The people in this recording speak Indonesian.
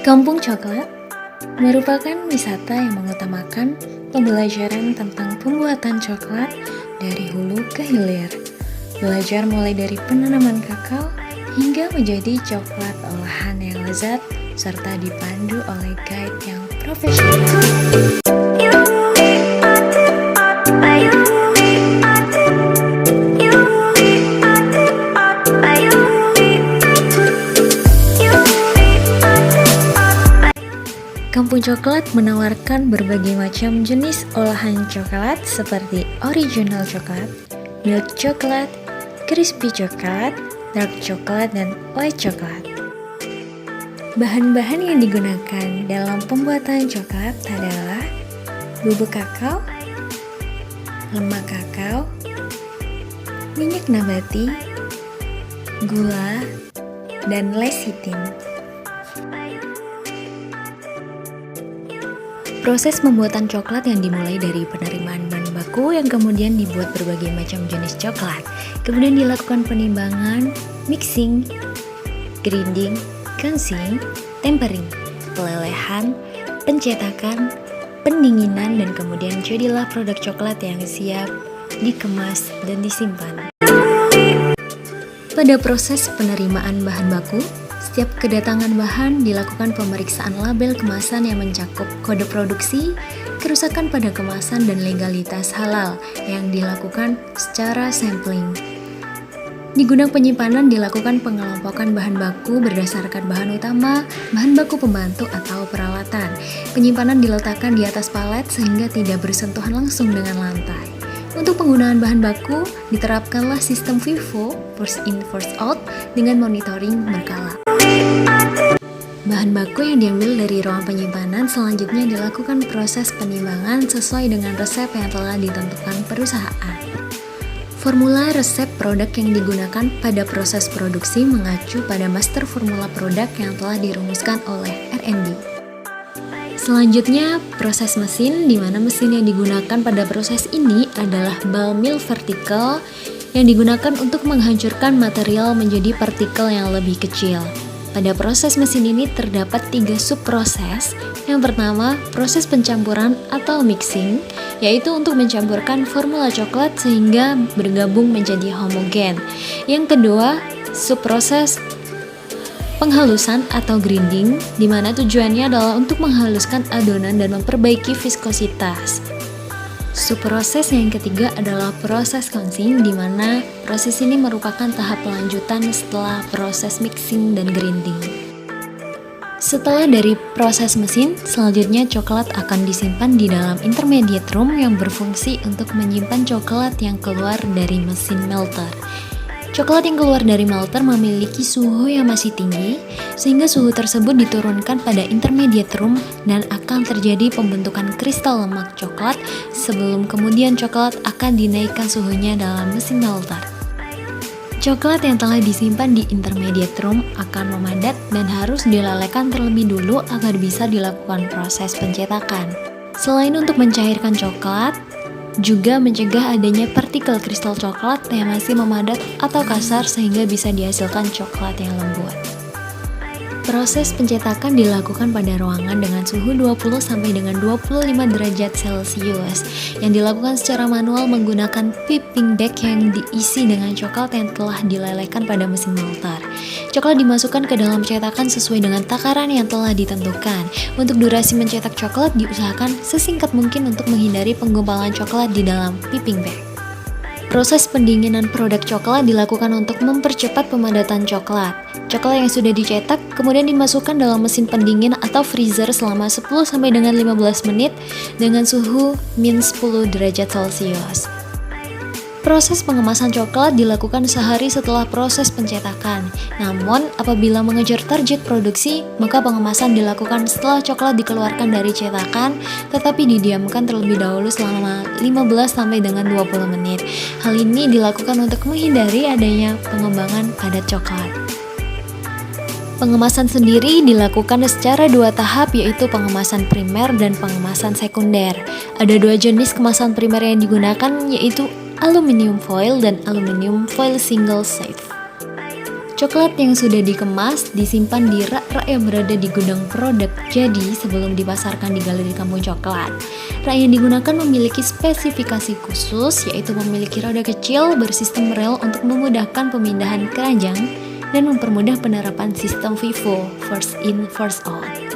Kampung Coklat merupakan wisata yang mengutamakan pembelajaran tentang pembuatan coklat dari hulu ke hilir. Belajar mulai dari penanaman kakao hingga menjadi coklat olahan yang lezat serta dipandu oleh guide yang profesional. Kampung Coklat menawarkan berbagai macam jenis olahan coklat seperti original coklat, milk coklat, crispy coklat, dark coklat, dan white coklat. Bahan-bahan yang digunakan dalam pembuatan coklat adalah bubuk kakao, lemak kakao, minyak nabati, gula, dan lecithin. Proses pembuatan coklat yang dimulai dari penerimaan bahan baku yang kemudian dibuat berbagai macam jenis coklat. Kemudian dilakukan penimbangan, mixing, grinding, gansing, tempering, pelelehan, pencetakan, pendinginan, dan kemudian jadilah produk coklat yang siap dikemas dan disimpan. Pada proses penerimaan bahan baku, setiap kedatangan bahan dilakukan pemeriksaan label kemasan yang mencakup kode produksi, kerusakan pada kemasan, dan legalitas halal yang dilakukan secara sampling. Di gudang penyimpanan dilakukan pengelompokan bahan baku berdasarkan bahan utama, bahan baku pembantu, atau peralatan. Penyimpanan diletakkan di atas palet sehingga tidak bersentuhan langsung dengan lantai. Untuk penggunaan bahan baku, diterapkanlah sistem FIFO, first in first out, dengan monitoring berkala. Bahan baku yang diambil dari ruang penyimpanan selanjutnya dilakukan proses penimbangan sesuai dengan resep yang telah ditentukan perusahaan. Formula resep produk yang digunakan pada proses produksi mengacu pada master formula produk yang telah dirumuskan oleh R&D. Selanjutnya, proses mesin, di mana mesin yang digunakan pada proses ini adalah ball mill vertical yang digunakan untuk menghancurkan material menjadi partikel yang lebih kecil. Pada proses mesin ini terdapat 3 subproses. Yang pertama, proses pencampuran atau mixing, yaitu untuk mencampurkan formula coklat sehingga bergabung menjadi homogen. Yang kedua, subproses penghalusan atau grinding, di mana tujuannya adalah untuk menghaluskan adonan dan memperbaiki viskositas. Subproses yang ketiga adalah proses gansing, di mana proses ini merupakan tahap lanjutan setelah proses mixing dan grinding. Setelah dari proses mesin, selanjutnya coklat akan disimpan di dalam intermediate room yang berfungsi untuk menyimpan coklat yang keluar dari mesin melter. Coklat yang keluar dari melter memiliki suhu yang masih tinggi, sehingga suhu tersebut diturunkan pada intermediate room dan akan terjadi pembentukan kristal lemak coklat sebelum kemudian coklat akan dinaikkan suhunya dalam mesin melter. Coklat yang telah disimpan di intermediate room akan memadat dan harus dilelehkan terlebih dulu agar bisa dilakukan proses pencetakan. Selain untuk mencairkan coklat, juga mencegah adanya partikel kristal coklat yang masih memadat atau kasar sehingga bisa dihasilkan coklat yang lembut. Proses pencetakan dilakukan pada ruangan dengan suhu 20 sampai dengan 25 derajat Celcius yang dilakukan secara manual menggunakan piping bag yang diisi dengan coklat yang telah dilelehkan pada mesin melter. Coklat dimasukkan ke dalam cetakan sesuai dengan takaran yang telah ditentukan. Untuk durasi mencetak coklat diusahakan sesingkat mungkin untuk menghindari penggumpalan coklat di dalam piping bag. Proses pendinginan produk coklat dilakukan untuk mempercepat pemadatan coklat. Coklat yang sudah dicetak kemudian dimasukkan dalam mesin pendingin atau freezer selama 10 sampai dengan 15 menit dengan suhu min 10 derajat Celcius. Proses pengemasan coklat dilakukan sehari setelah proses pencetakan. Namun, apabila mengejar target produksi, maka pengemasan dilakukan setelah coklat dikeluarkan dari cetakan, tetapi didiamkan terlebih dahulu selama 15 sampai dengan 20 menit. Hal ini dilakukan untuk menghindari adanya pengembangan padat coklat. Pengemasan sendiri dilakukan secara 2 tahap, yaitu pengemasan primer dan pengemasan sekunder. Ada 2 jenis kemasan primer yang digunakan, yaitu aluminium foil dan aluminium foil single safe. Coklat yang sudah dikemas disimpan di rak-rak yang berada di gudang produk jadi sebelum dipasarkan di galeri kampung coklat. Rak yang digunakan memiliki spesifikasi khusus yaitu memiliki roda kecil bersistem rel untuk memudahkan pemindahan keranjang dan mempermudah penerapan sistem FIFO, first in first out.